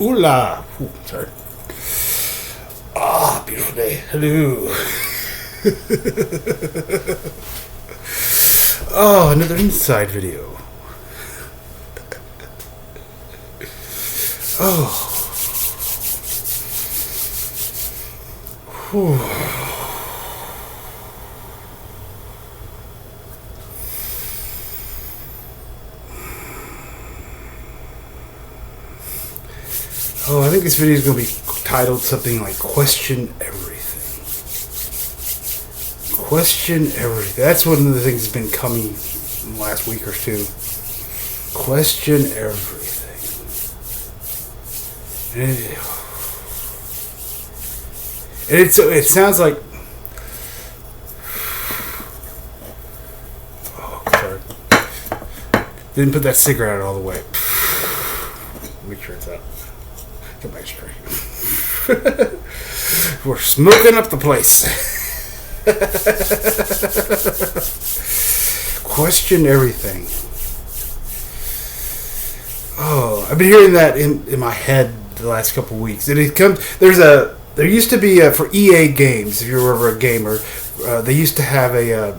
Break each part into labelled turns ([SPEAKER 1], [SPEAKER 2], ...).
[SPEAKER 1] Ooh la. Ooh, sorry. Ah, beautiful day. Hello. Oh, another inside video. Oh. Whew. Oh, I think this video is going to be titled something like Question Everything. Question Everything. That's one of the things that's been coming in the last week or two. Question Everything. And it sounds like... Oh, sorry. Didn't put that cigarette out all the way. Make sure it's out. Get my straight. We're smoking up the place. Question Everything. Oh, I've been hearing that in my head the last couple of weeks. And it comes. There used to be for EA games. If you're ever a gamer, they used to have a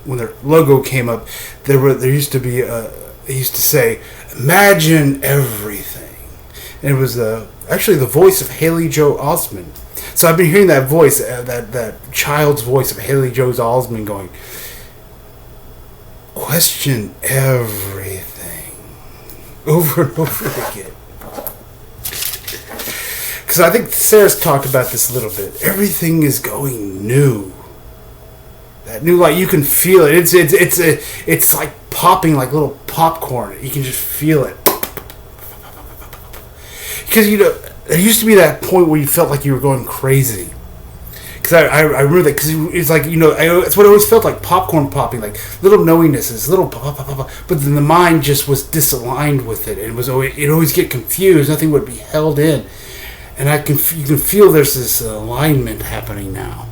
[SPEAKER 1] when their logo came up. There used to be they used to say, "Imagine everything." And it was actually the voice of Haley Joel Osment. So I've been hearing that voice, that child's voice of Haley Joel Osment going, question everything, over and over again. Because I think Sarah's talked about this a little bit. Everything is going new. That new light, you can feel it. It's like popping like little popcorn. You can just feel it. Because, there used to be that point where you felt like you were going crazy. Because I remember that, because it's like, it's what it always felt like, popcorn popping, like little knowingnesses, little pop, pop, pop, pop. But then the mind just was disaligned with it. And it always get confused. Nothing would be held in. And you can feel there's this alignment happening now.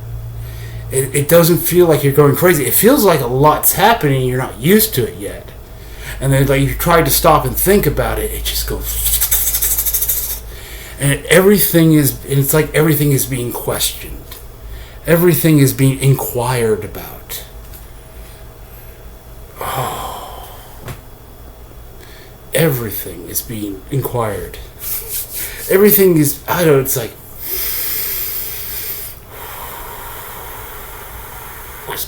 [SPEAKER 1] It doesn't feel like you're going crazy. It feels like a lot's happening and you're not used to it yet. And then like you try to stop and think about it, it just goes... And it's like everything is being questioned. Everything is being inquired about. Oh. Everything is being inquired. Everything is, it's like...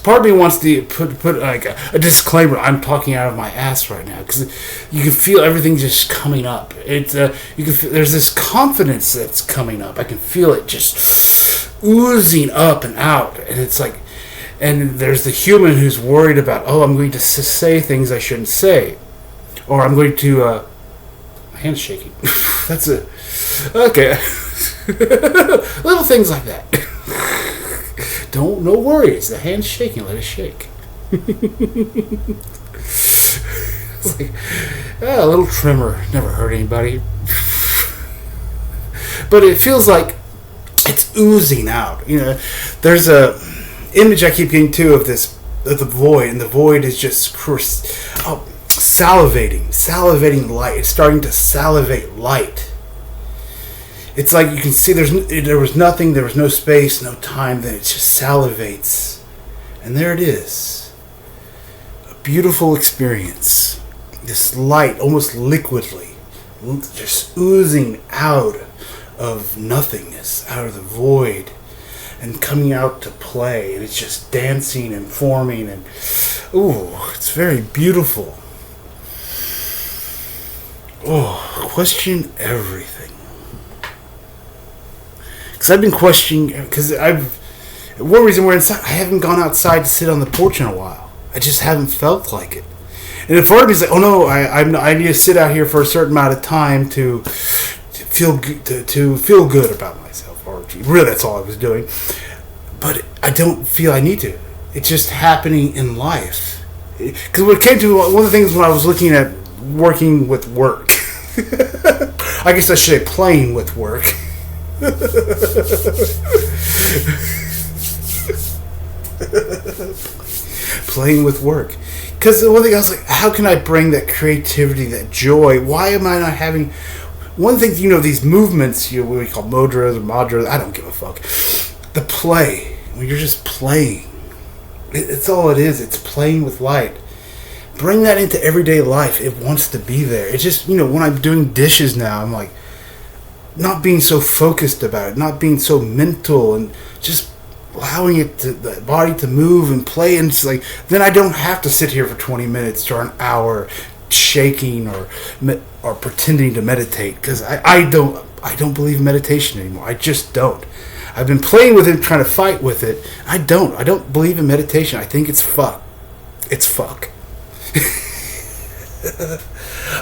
[SPEAKER 1] Part of me wants to put like a disclaimer. I'm talking out of my ass right now because you can feel everything just coming up. You can feel, there's this confidence that's coming up. I can feel it just oozing up and out, and it's like, and there's the human who's worried about, I'm going to say things I shouldn't say, or I'm going to my hand's shaking. That's it. Okay, little things like that. No worries. The hand's shaking. Let it shake. It's like, a little tremor never hurt anybody. But it feels like it's oozing out. There's a image I keep getting too of the void, and the void is just salivating light. It's starting to salivate light. It's like you can see there was nothing, there was no space, no time, then it just salivates. And there it is. A beautiful experience. This light, almost liquidly, just oozing out of nothingness, out of the void, and coming out to play. And it's just dancing and forming, and it's very beautiful. Question everything. Because I've been questioning, one reason we're inside, I haven't gone outside to sit on the porch in a while. I just haven't felt like it. And if part of me's like, I need to sit out here for a certain amount of time to feel good about myself. Or really, that's all I was doing. But I don't feel I need to. It's just happening in life. Because when it came to one of the things when I was looking at working with work, I guess I should say playing with work. Playing with work, because the one thing I was like, how can I bring that creativity, that joy? Why am I not having one thing, these movements, what we call mudras or madras, I don't give a fuck. The play, when you're just playing, it's all it is. It's playing with light. Bring that into everyday life. It wants to be there. It's just, when I'm doing dishes now, I'm like, not being so focused about it, not being so mental, and just allowing the body to move and play. And it's like, then I don't have to sit here for 20 minutes or an hour shaking or pretending to meditate, because I don't believe in meditation anymore. I just don't. I've been playing with it, trying to fight with it. I don't believe in meditation. I think it's fuck. It's fuck.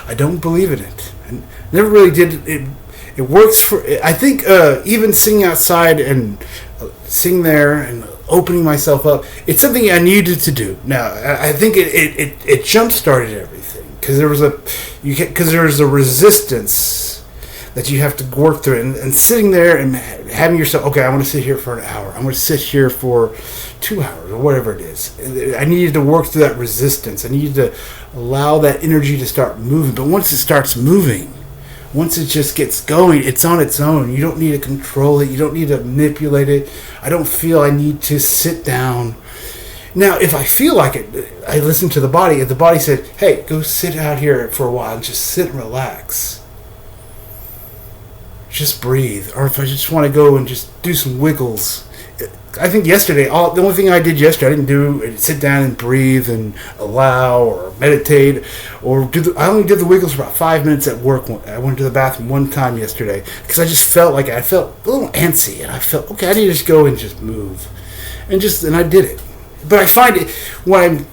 [SPEAKER 1] I don't believe in it. I never really did it. It works for, I think, even singing outside and sitting there and opening myself up, it's something I needed to do. Now, I think it jump-started everything, because there was a resistance that you have to work through, and sitting there and having yourself, okay, I want to sit here for an hour, I'm going to sit here for 2 hours, or whatever it is. I needed to work through that resistance. I needed to allow that energy to start moving. But once it starts moving, once it just gets going, it's on its own. You don't need to control it. You don't need to manipulate it. I don't feel I need to sit down. Now, if I feel like it, I listen to the body. If the body said, hey, go sit out here for a while and just sit and relax. Just breathe. Or if I just want to go and just do some wiggles. I think yesterday, the only thing I did yesterday, I didn't do sit down and breathe and allow or meditate or I only did the wiggles for about 5 minutes at work. I went to the bathroom one time yesterday because I just felt like I felt a little antsy, and I felt, okay, I need to just go and just move, and I did it. But I find it when I've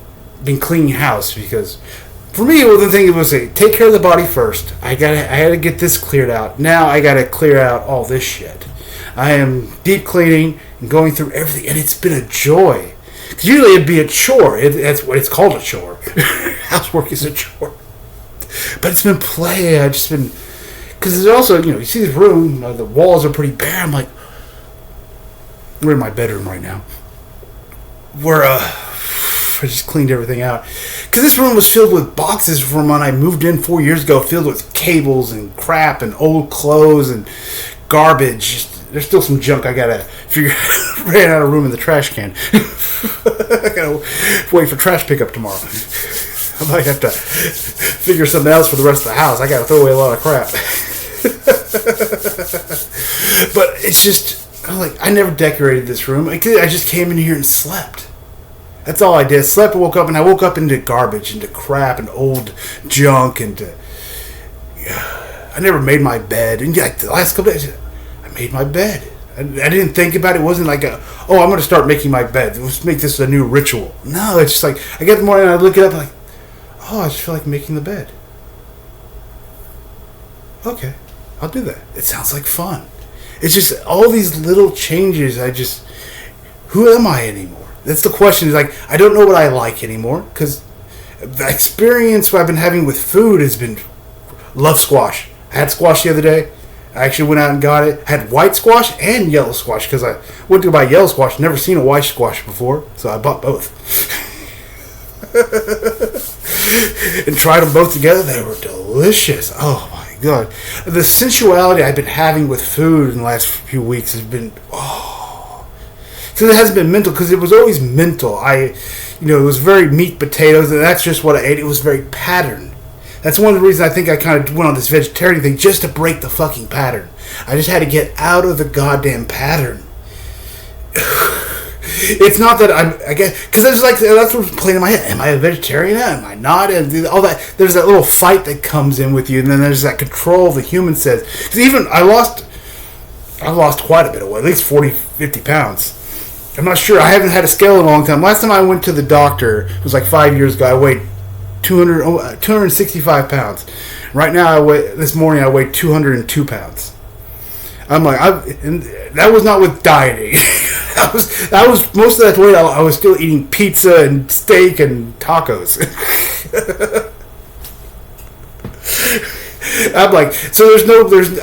[SPEAKER 1] been cleaning house, because for me, the thing was, take care of the body first. I had to get this cleared out. Now I got to clear out all this shit. I am deep cleaning and going through everything, and it's been a joy. Because usually it'd be a chore. That's what it's called, a chore. Housework is a chore. But it's been play. I've just been, because there's also, you see this room, the walls are pretty bare. I'm like, we're in my bedroom right now. I just cleaned everything out. Because this room was filled with boxes from when I moved in 4 years ago, filled with cables and crap and old clothes and garbage. There's still some junk I gotta figure out. Ran out of room in the trash can. I gotta wait for trash pickup tomorrow. I might have to figure something else for the rest of the house. I gotta throw away a lot of crap. But it's just, I never decorated this room. I just came in here and slept. That's all I did. Slept and woke up, and I woke up into garbage, into crap, and old junk, and I never made my bed. And like the last couple days, I made my bed. I didn't think about it. It wasn't like I'm going to start making my bed. Let's make this a new ritual. No, it's just like, I get in the morning and I look it up, like, I just feel like making the bed. Okay, I'll do that. It sounds like fun. It's just all these little changes. Who am I anymore? That's the question. Is like, I don't know what I like anymore, because the experience I've been having with food has been, love squash. I had squash the other day. I actually went out and got it. I had white squash and yellow squash, because I went to buy yellow squash. Never seen a white squash before, so I bought both. And tried them both together. They were delicious. Oh my God. The sensuality I've been having with food in the last few weeks has been, So it hasn't been mental, because it was always mental. It was very meat, potatoes, and that's just what I ate. It was very patterned. That's one of the reasons I think I kind of went on this vegetarian thing, just to break the fucking pattern. I just had to get out of the goddamn pattern. It's not that I guess, because that's what's playing in my head. Am I a vegetarian? Am I not? And all that. There's that little fight that comes in with you, and then there's that control the human says. Because even I lost quite a bit of weight, at least 40, 50 pounds. I'm not sure. I haven't had a scale in a long time. Last time I went to the doctor, it was like 5 years ago. I weighed 265 pounds. Right now, this morning I weighed 202 pounds. I'm like, and that was not with dieting. that was most of that weight. I was still eating pizza and steak and tacos. I'm like,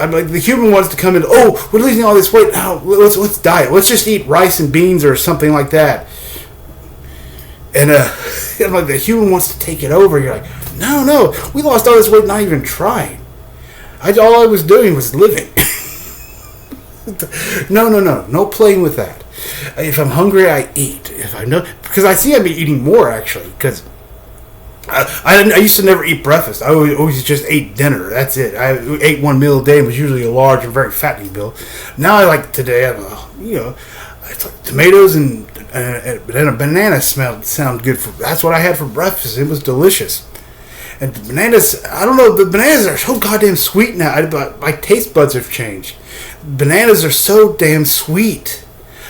[SPEAKER 1] I'm like, the human wants to come in. We're losing all this weight now. Let's diet. Let's just eat rice and beans or something like that. And I'm like, the human wants to take it over. You're like, no, we lost all this weight not even trying. All I was doing was living. No playing with that. If I'm hungry, I eat. If I know, because I see I'm eating more actually. Because I used to never eat breakfast. I always just ate dinner. That's it. I ate one meal a day. And was usually a large and very fattening meal. Now I like today. It's like tomatoes and a banana sound good for. That's what I had for breakfast. It was delicious. And the bananas, I don't know. The bananas are so goddamn sweet now. My taste buds have changed. Bananas are so damn sweet.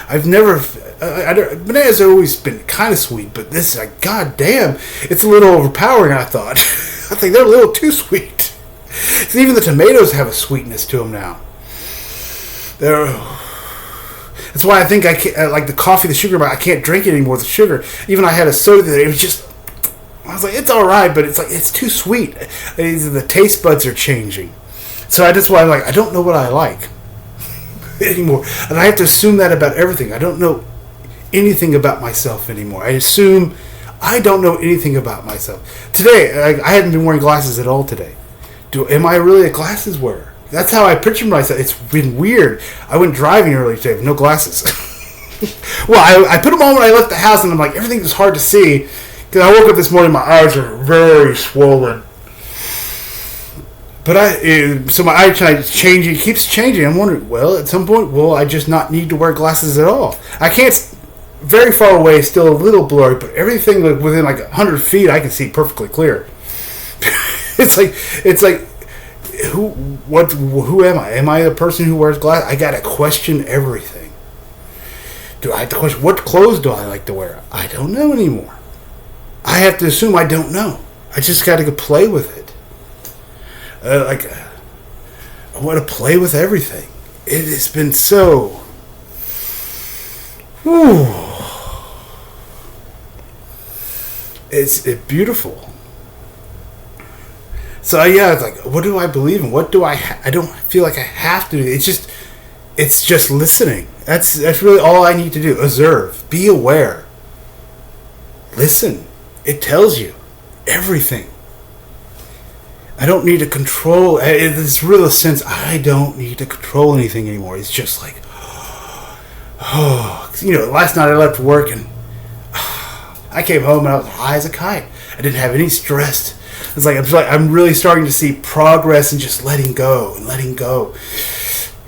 [SPEAKER 1] I've never. Bananas have always been kind of sweet, but this is like, goddamn, it's a little overpowering. I thought. I think they're a little too sweet. So even the tomatoes have a sweetness to them now. That's why I think I can't, like the coffee, the sugar. I can't drink it anymore. The sugar. Even I had a soda that it was just. I was like, it's all right, but it's like it's too sweet. The taste buds are changing. So that's why I'm like, I don't know what I like anymore, and I have to assume that about everything. I don't know anything about myself anymore. I assume I don't know anything about myself. Today, I hadn't been wearing glasses at all today. Am I really a glasses wearer? That's how I picture myself. It's been weird. I went driving earlier today with no glasses. Well, I put them on when I left the house, and I'm like, everything was hard to see. Because I woke up this morning, my eyes are very swollen. But so my eye changing, keeps changing. I'm wondering, well, at some point, will I just not need to wear glasses at all? I can't, very far away, it's still a little blurry, but everything within like 100 feet, I can see perfectly clear. It's like, who am I? Am I the person who wears glasses? I gotta question everything. Do I have to question, what clothes do I like to wear? I don't know anymore. I have to assume I don't know. I just got to go play with it. I want to play with everything. It has been so. Whew. It's beautiful. So yeah, it's like, what do I believe in? What do I don't feel like I have to do. It's just listening. That's really all I need to do. Observe. Be aware. Listen. It tells you everything. I don't need to control. In this real sense, I don't need to control anything anymore. It's just like, last night I left work and I came home and I was high as a kite. I didn't have any stress. It's like I'm really starting to see progress and just letting go and letting go.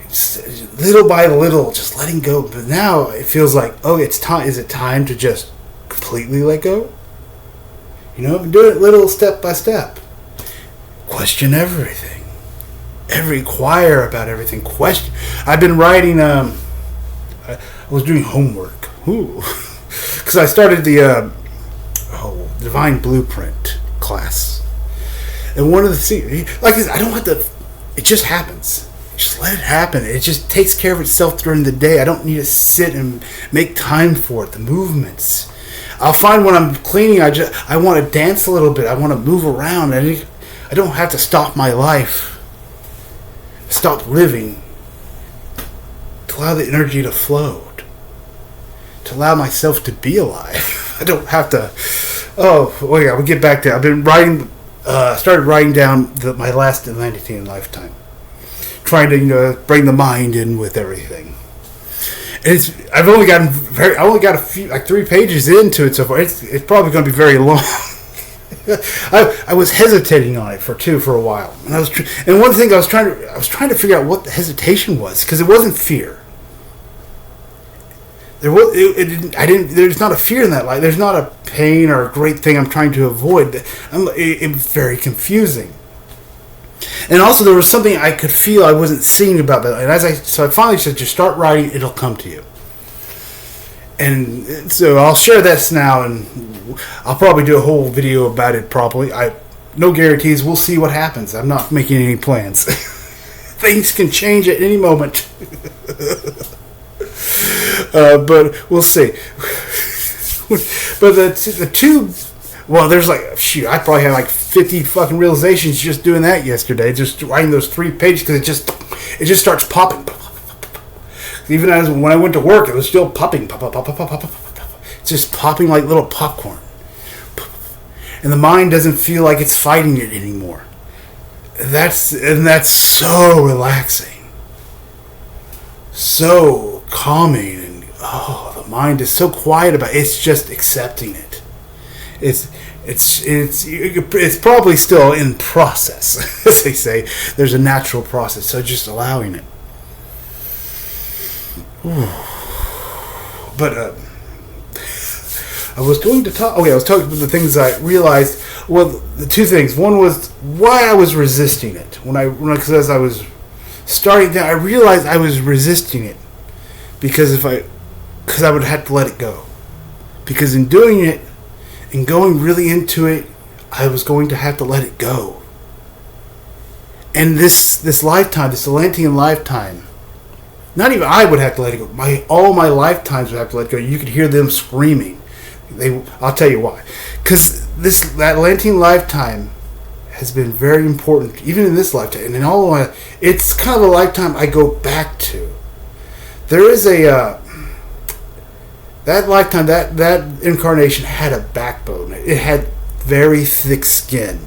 [SPEAKER 1] Just little by little, just letting go. But now it feels like, it's time. Is it time to just completely let go? I've been doing it little step by step. Question everything. Inquire about everything. Question. I've been writing, I was doing homework. Because I started the Divine Blueprint class. And one of the things, like I don't have to, it just happens. Just let it happen. It just takes care of itself during the day. I don't need to sit and make time for it. The movements. I'll find when I'm cleaning, I want to dance a little bit. I want to move around. I don't have to stop my life. Stop living. To allow the energy to flow. To allow myself to be alive. I don't have to. We'll get back to it. I've been writing. Started writing down my last humanity in lifetime. Trying to bring the mind in with everything. I've only got a few, like 3 pages into it so far. It's probably going to be very long. I was hesitating on it for a while, and one thing I was trying to figure out what the hesitation was, because it wasn't fear. There's not a fear in that light. There's not a pain or a great thing I'm trying to avoid. It was very confusing. And also there was something I could feel I wasn't seeing about that. And so I finally said, just start writing, it'll come to you. And so I'll share this now, and I'll probably do a whole video about it probably. No guarantees. We'll see what happens. I'm not making any plans. Things can change at any moment. But we'll see. But the two... Well, there's I probably had 50 fucking realizations just doing that yesterday. Just writing those 3 pages, because it just starts popping. Even when I went to work, it was still popping. Pop, pop, pop, pop, pop, pop, pop. It's just popping like little popcorn. And the mind doesn't feel like it's fighting it anymore. that's so relaxing, so calming, and the mind is so quiet about it. It's just accepting it. It's probably still in process, as they say. There's a natural process, so just allowing it. But I was going to talk. Okay, I was talking about the things I realized. Well, the two things. One was why I was resisting it. Because as I was starting down, I realized I was resisting it because I would have to let it go. Because in doing it and going really into it, I was going to have to let it go. And this lifetime, this Atlantean lifetime, not even I would have to let it go. All my lifetimes would have to let it go. You could hear them screaming. I'll tell you why. Because that Atlantean lifetime has been very important, even in this lifetime, and in all of my, it's kind of a lifetime I go back to. There is that lifetime, that incarnation had a backbone. It had very thick skin.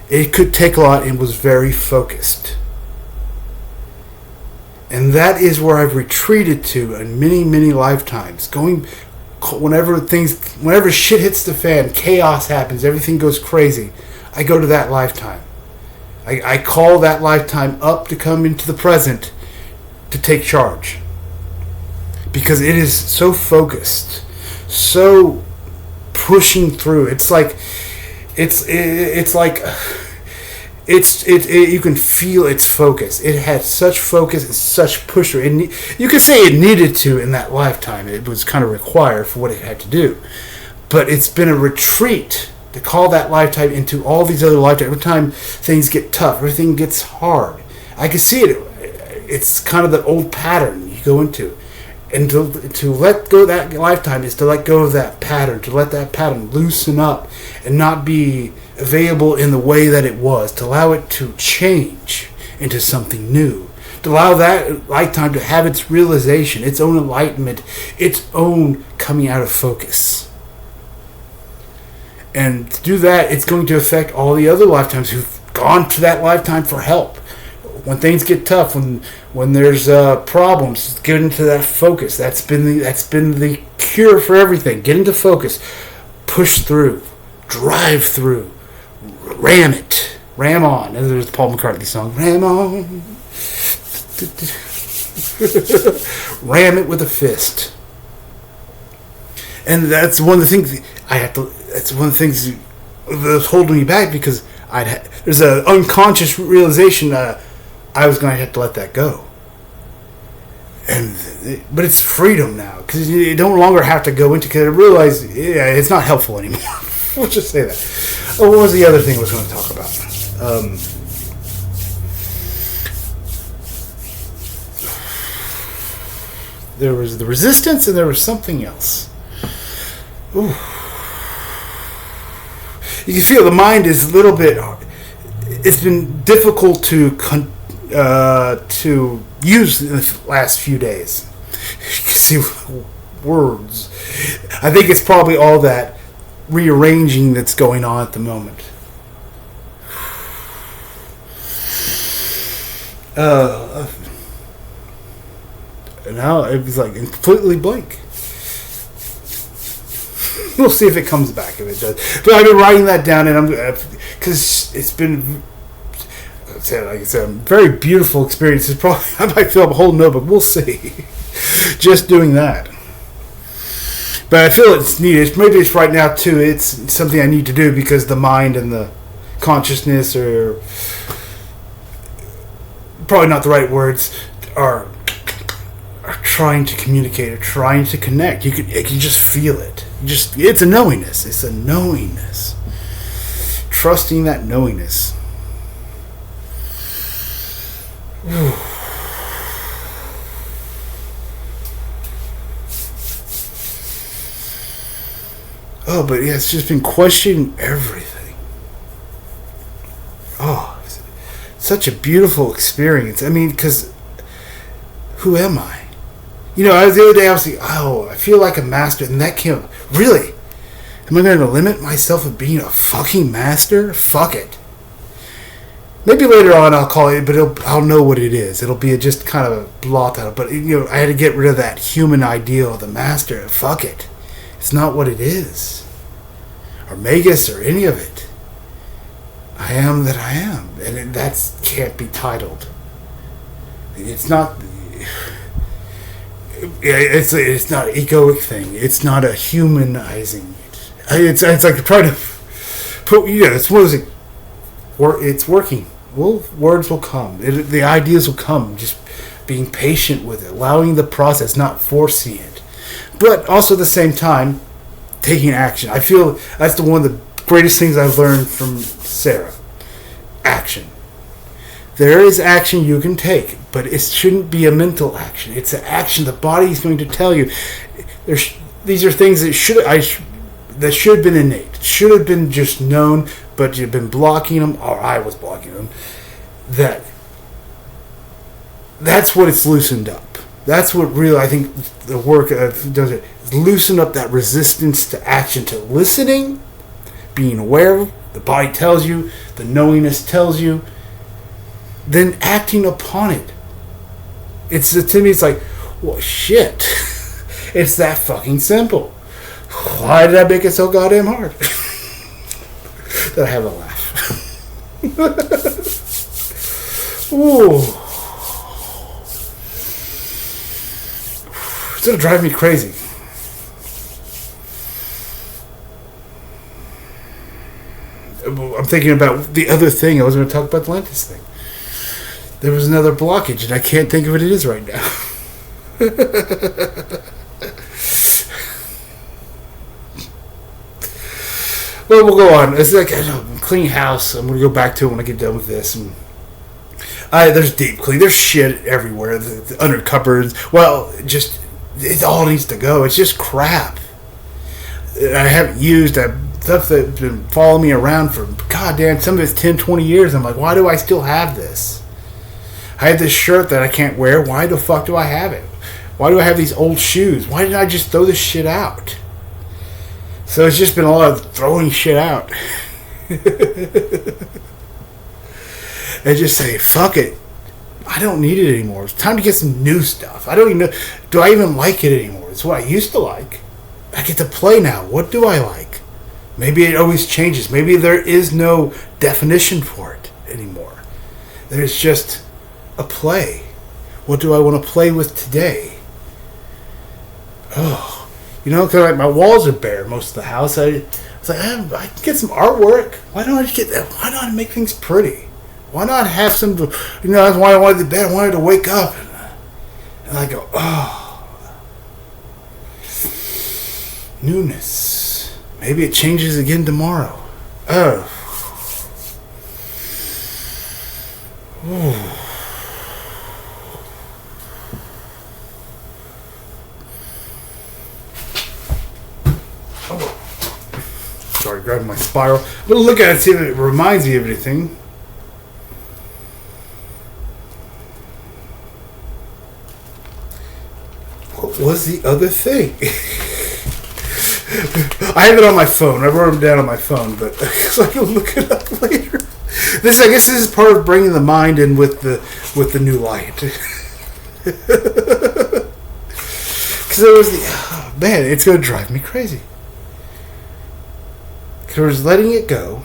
[SPEAKER 1] It could take a lot and was very focused. And that is where I've retreated to in many, many lifetimes. Whenever shit hits the fan, chaos happens, everything goes crazy, I go to that lifetime. I call that lifetime up to come into the present to take charge. Because it is so focused, so pushing through. It's like you can feel its focus. It had such focus and such pusher. You could say it needed to in that lifetime. It was kind of required for what it had to do. But it's been a retreat to call that lifetime into all these other lifetimes. Every time things get tough, everything gets hard. I can see it. It's kind of the old pattern you go into. And to let go of that lifetime is to let go of that pattern, to let that pattern loosen up and not be available in the way that it was, to allow it to change into something new, to allow that lifetime to have its realization, its own enlightenment, its own coming out of focus. And to do that, it's going to affect all the other lifetimes who've gone to that lifetime for help. When things get tough, when there's problems, get into that focus. That's been the cure for everything. Get into focus, push through, drive through, ram it, ram on. And there's the Paul McCartney song, ram on, ram it with a fist. And that's one of the things That's one of the things that's holding me back because there's an unconscious realization. I was going to have to let that go. But it's freedom now because you don't longer have to go into. Because I realize it's not helpful anymore. We'll just say that. Oh, what was the other thing I was going to talk about? There was the resistance, and there was something else. Ooh. You can feel the mind is a little bit. It's been difficult to use in the last few days. You can see words. I think it's probably all that rearranging that's going on at the moment. Now it was like completely blank. We'll see if it comes back, if it does. But I've been writing that down, and because it's been, like I said, a very beautiful experience. It's probably, I might fill up a whole notebook. We'll see. Just doing that. But I feel it's needed. Maybe it's right now too. It's something I need to do because the mind and the consciousness are probably not the right words. Are trying to communicate or trying to connect. You can just feel it. It's a knowingness. It's a knowingness. Trusting that knowingness. Oh, but yeah, it's just been questioning everything. Oh, such a beautiful experience. I mean, because who am I? You know, the other day I was like, I feel like a master, and that came up. Really? Am I going to limit myself of being a fucking master? Fuck it. Maybe later on I'll call it, but I'll know what it is. It'll be just kind of a blot out. But I had to get rid of that human ideal of the master. Fuck it, it's not what it is, or Magus, or any of it. I am that I am, and that can't be titled. It's not. It's not an egoic thing. It's not a humanizing. It's like trying to put. It's one of those. It's working. Words will come. The ideas will come. Just being patient with it, allowing the process, not forcing it, but also at the same time taking action. I feel that's one of the greatest things I've learned from Sarah. Action. There is action you can take, but it shouldn't be a mental action. It's an action the body is going to tell you. These are things that should have been innate. Should have been just known, but you've been blocking them, or I was blocking them. That's what it's loosened up. That's what really, I think, the work does it. Loosen up that resistance to action, to listening, being aware. The body tells you, the knowingness tells you, then acting upon it. To me, it's like, well, shit. It's that fucking simple. Why did I make it so goddamn hard? That I have a laugh. Ooh. It's gonna drive me crazy. I'm thinking about the other thing. I was going to talk about the Atlantis thing. There was another blockage, and I can't think of what it is right now. Well, we'll go on. It's like clean house. I'm going to go back to it when I get done with this. And there's deep clean. There's shit everywhere. The under cupboards. Well, it all needs to go. It's just crap. I haven't used stuff that's been following me around for goddamn some of it's 10, 20 years. I'm like, why do I still have this? I have this shirt that I can't wear. Why the fuck do I have it? Why do I have these old shoes? Why did I just throw this shit out? So it's just been a lot of throwing shit out. And just say, fuck it. I don't need it anymore. It's time to get some new stuff. I don't even know. Do I even like it anymore? It's what I used to like. I get to play now. What do I like? Maybe it always changes. Maybe there is no definition for it anymore. There's just a play. What do I want to play with today? Oh, because like my walls are bare most of the house. I was like, I can get some artwork. Why don't I just get that? Why not make things pretty? Why not have some? That's why I wanted the bed. I wanted to wake up, and I go, oh, newness. Maybe it changes again tomorrow. Oh. Ooh. Sorry, grabbing my spiral. I'm going to look at it, see if it reminds me of anything. What was the other thing? I have it on my phone. I wrote them down on my phone, but so I can look it up later. I guess this is part of bringing the mind in with the new light. Because it was man, it's going to drive me crazy. Because I was letting it go,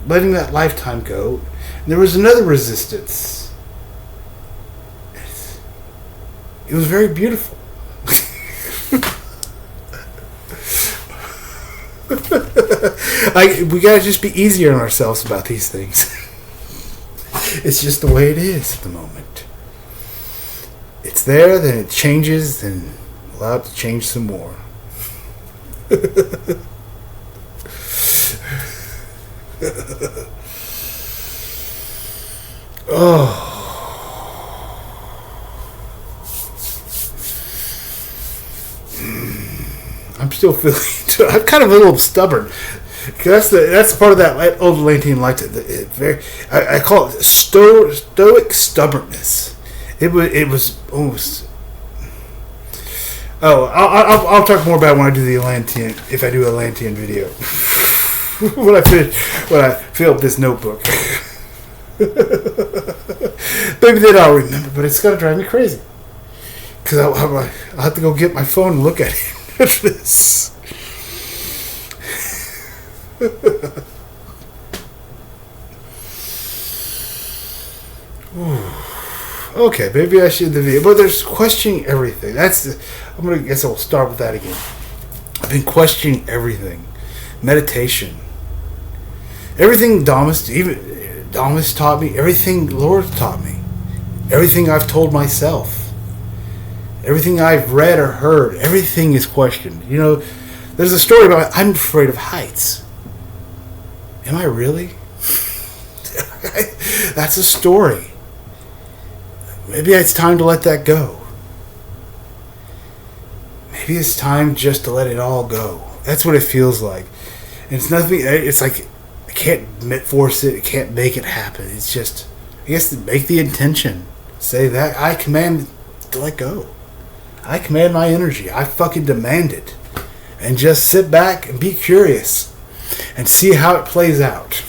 [SPEAKER 1] letting that lifetime go, and there was another resistance. It was very beautiful. We gotta just be easier on ourselves about these things. It's just the way it is at the moment. It's there, then it changes, then allow it to change some more. Oh. I'm still feeling. I'm kind of a little stubborn. That's part of that old Atlantean light. I call it stoic stubbornness. It was almost. Oh, I'll talk more about it when I do the Atlantean. If I do an Atlantean video, when I fill up this notebook. Maybe then I'll remember, but it's gonna drive me crazy. Because I'll have to go get my phone and look at it. This. Okay, maybe I should the video, but there's questioning everything. Guess I'll start with that again. I've been questioning everything, meditation, everything Damas taught me, everything Lord taught me, everything I've told myself, everything I've read or heard, everything is questioned. You know, there's a story about I'm afraid of heights. Am I really? That's a story. Maybe it's time to let that go. Maybe it's time just to let it all go. That's what it feels like. And it's nothing. It's like I can't force it. I can't make it happen. It's just, I guess, make the intention. Say that I command to let go. I command my energy. I fucking demand it. And just sit back and be curious and see how it plays out.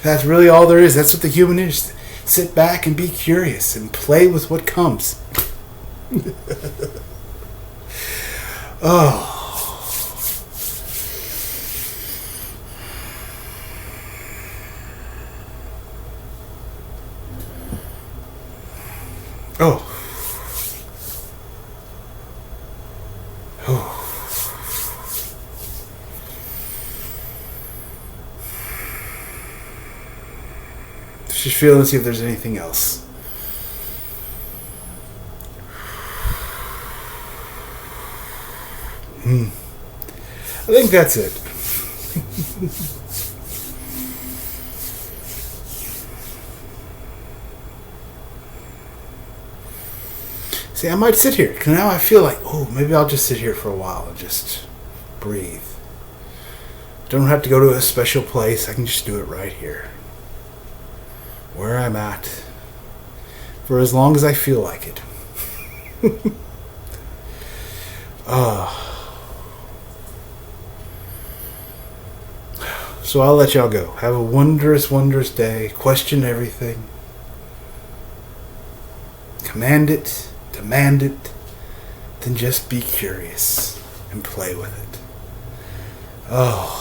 [SPEAKER 1] That's really all there is. That's what the human is. Sit back and be curious and play with what comes. Oh. Oh. Oh. Just feel and see if there's anything else. I think that's it. See, I might sit here, because now I feel like, maybe I'll just sit here for a while and just breathe. Don't have to go to a special place. I can just do it right here, where I'm at, for as long as I feel like it. So I'll let y'all go. Have a wondrous, wondrous day. Question everything. Command it. Demand it. Then just be curious and play with it. Oh.